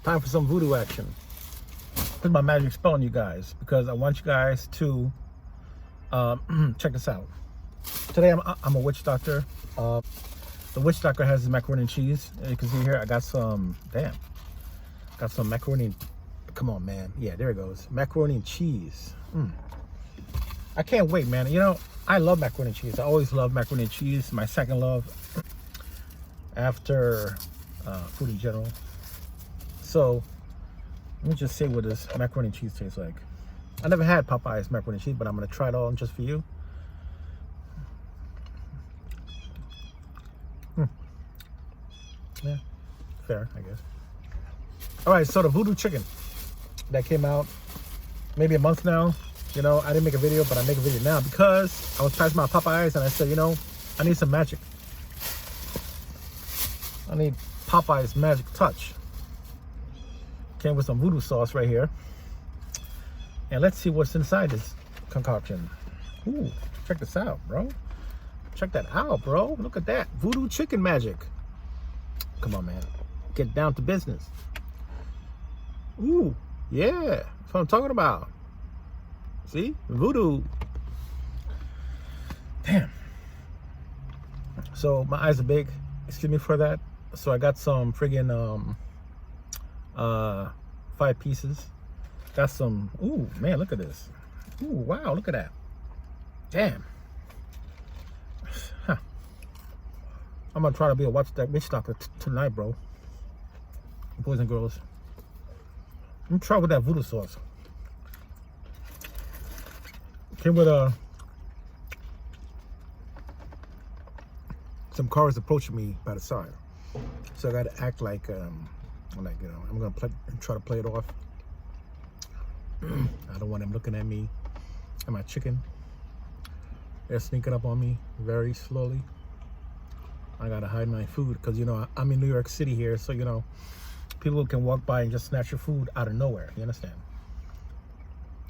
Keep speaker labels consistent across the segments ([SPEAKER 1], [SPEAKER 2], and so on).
[SPEAKER 1] Time for some voodoo action. Put my magic spell on you guys because I want you guys to check this out. Today I'm a witch doctor. The witch doctor has his macaroni and cheese. As you can see here, I got some. Damn, got some macaroni. Come on, man. Yeah, there it goes. Macaroni and cheese. I can't wait, man. You know, I love macaroni and cheese. I always love macaroni and cheese. My second love after food in general. So let me just say what this macaroni and cheese tastes like. I never had Popeyes macaroni and cheese, but I'm gonna try it all just for you. Yeah, fair, I guess. All right, so the voodoo chicken that came out maybe a month now. You know, I didn't make a video, but I make a video now because I was passing my Popeyes and I said, you know, I need some magic. I need Popeyes magic touch. Came with some voodoo sauce right here. And let's see what's inside this concoction. Ooh, check this out, bro. Check that out, bro. Look at that. Voodoo chicken magic. Come on, man. Get down to business. Ooh, yeah. That's what I'm talking about. See? Voodoo. Damn. So my eyes are big. Excuse me for that. So I got some friggin' 5 pieces. Got some. Ooh, man, look at this. Ooh, wow, look at that. Damn. Huh. I'm gonna try to be a witch doctor tonight, bro. Boys and girls. Let me try with that voodoo sauce. Came with some cars approaching me by the side, so I got to act like you know, I'm gonna try to play it off. I don't want them looking at me and my chicken. They're sneaking up on me very slowly. I gotta hide my food because, you know, I'm in New York City here, so, you know, people can walk by and just snatch your food out of nowhere. You understand?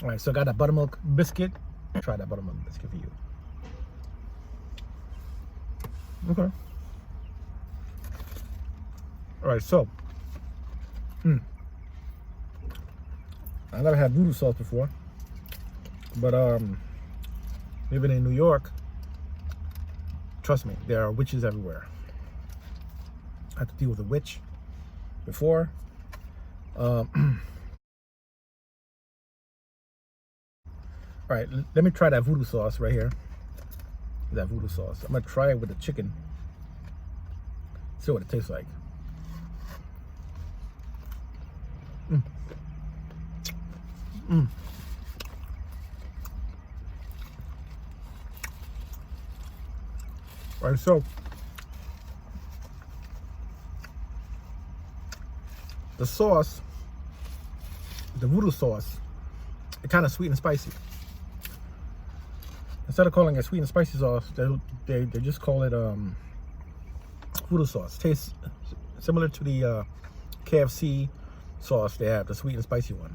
[SPEAKER 1] All right, so I got a buttermilk biscuit. Try that buttermilk biscuit for you. Okay. All right, so I never had voodoo sauce before, but living in New York, trust me, there are witches everywhere. I had to deal with a witch before. All right, let me try that voodoo sauce right here. That voodoo sauce. I'm gonna try it with the chicken. See what it tastes like. All right, so the sauce, the voodoo sauce, it's kind of sweet and spicy. Instead of calling it sweet and spicy sauce, they just call it voodoo sauce. Tastes similar to the KFC sauce they have, the sweet and spicy one.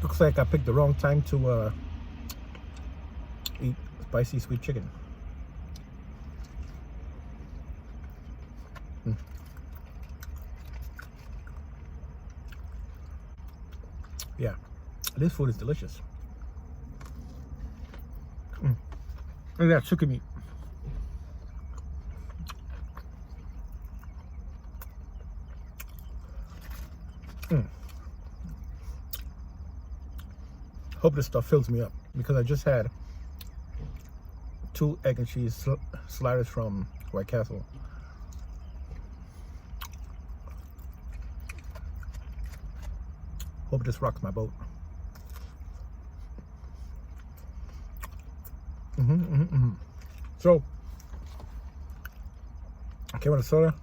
[SPEAKER 1] Looks like I picked the wrong time to eat spicy sweet chicken. Yeah, this food is delicious. Look at that chicken meat. Hope this stuff fills me up because I just had 2 egg and cheese sliders from White Castle. Hope this rocks my boat. So, I came with a soda.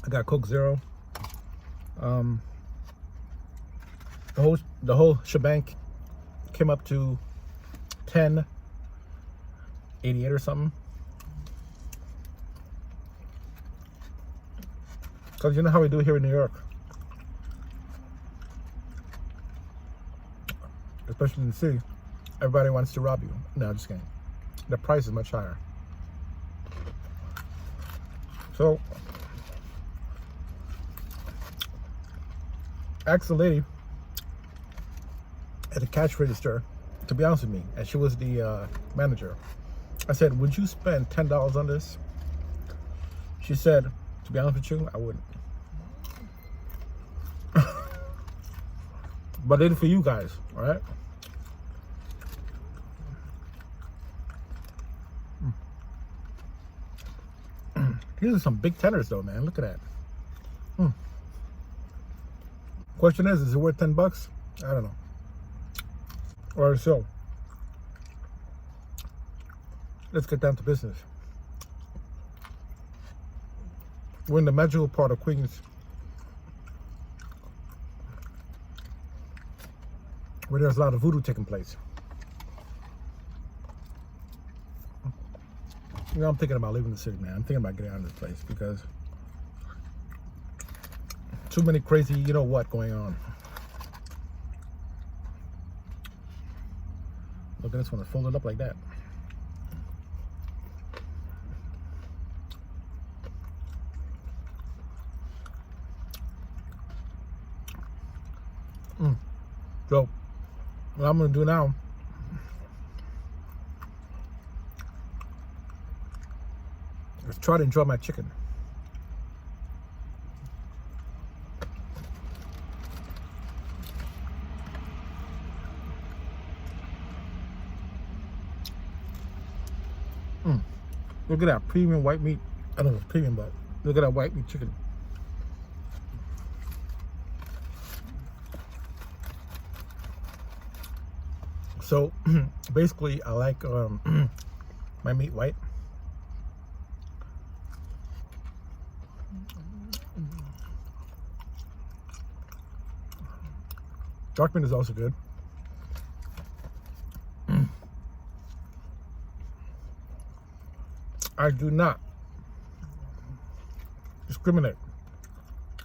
[SPEAKER 1] I got Coke Zero. The whole shebang came up to $10.88 or something. Because you know how we do here in New York. especially in the city, everybody wants to rob you. No, just kidding. The price is much higher. So, I asked the lady at the cash register, to be honest with me, and she was the manager. I said, would you spend $10 on this? She said, to be honest with you, I wouldn't. But I did it for you guys, all right? These are some big tenders though, man. Look at that. Question is it worth $10? I don't know. Or so. Let's get down to business. We're in the magical part of Queens, where there's a lot of voodoo taking place. You know, I'm thinking about leaving the city, man. I'm thinking about getting out of this place because too many crazy, you know what, going on. Look at this one, it's folded up like that. So, what I'm gonna do now, is try to enjoy my chicken. Look at that premium white meat. I don't know if it's premium, but look at that white meat chicken. So basically, I like my meat white. Dark meat is also good. I do not discriminate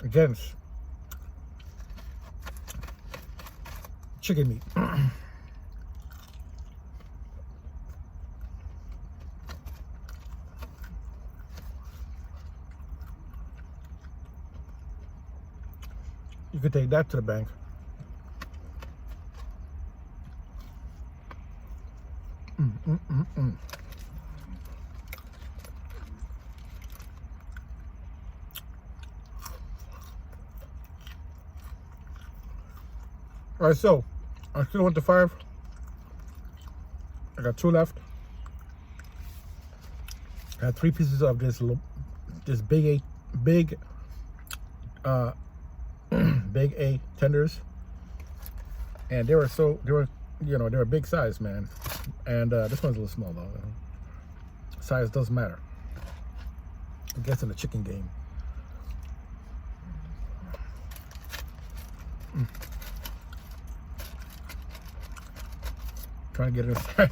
[SPEAKER 1] against chicken meat. You could take that to the bank. All right, so I still went to 5. I got 2 left. I had 3 pieces of this big A tenders, and they were big size, man. And this one's a little small though. Size doesn't matter, I guess, in the chicken game. Trying to get it inside.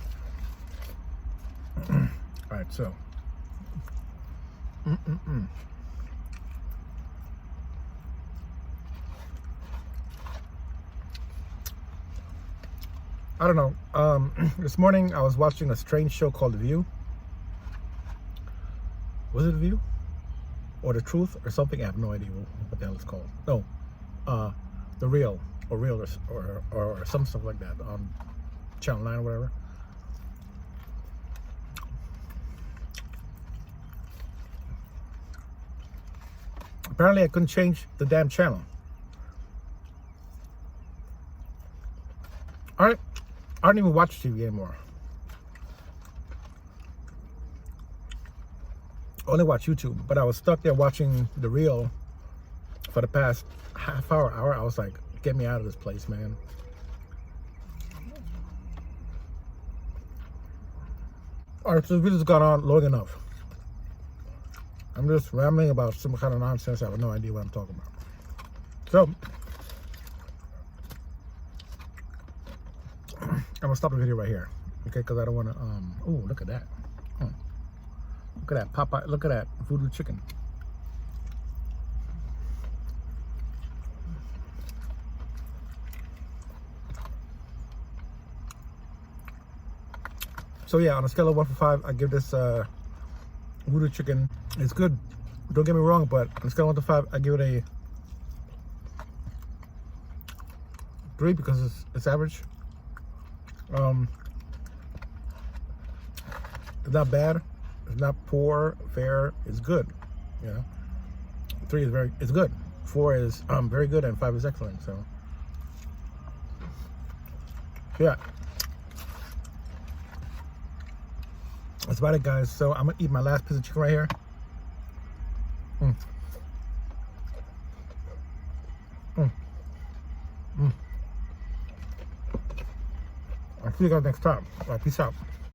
[SPEAKER 1] All right, so. I don't know. This morning I was watching a strange show called The View. Was it The View? Or The Truth or something? I have no idea what the hell it's called. No, The Real or Real or some stuff like that on Channel 9 or whatever. Apparently I couldn't change the damn channel. Alright, I don't even watch TV anymore. I only watch YouTube, but I was stuck there watching The Real for the past half hour. I was like, get me out of this place, man. Alright, so the video's gone on long enough. I'm just rambling about some kind of nonsense. I have no idea what I'm talking about. So, I'm gonna stop the video right here, okay? Because I don't want to. Oh, look at that! Look at that Popeye! Look at that voodoo chicken. So yeah, on a scale of 1 to 5, I give this VooDoo chicken. It's good. Don't get me wrong, but on a scale of 1 to 5, I give it a 3 because it's average. It's not bad. It's not poor. Fair. It's good. You know, 3 is it's good. 4 is very good, and 5 is excellent. So yeah, that's about it, guys. So I'm gonna eat my last piece of chicken right here. I'll see you guys next time. All right, peace out.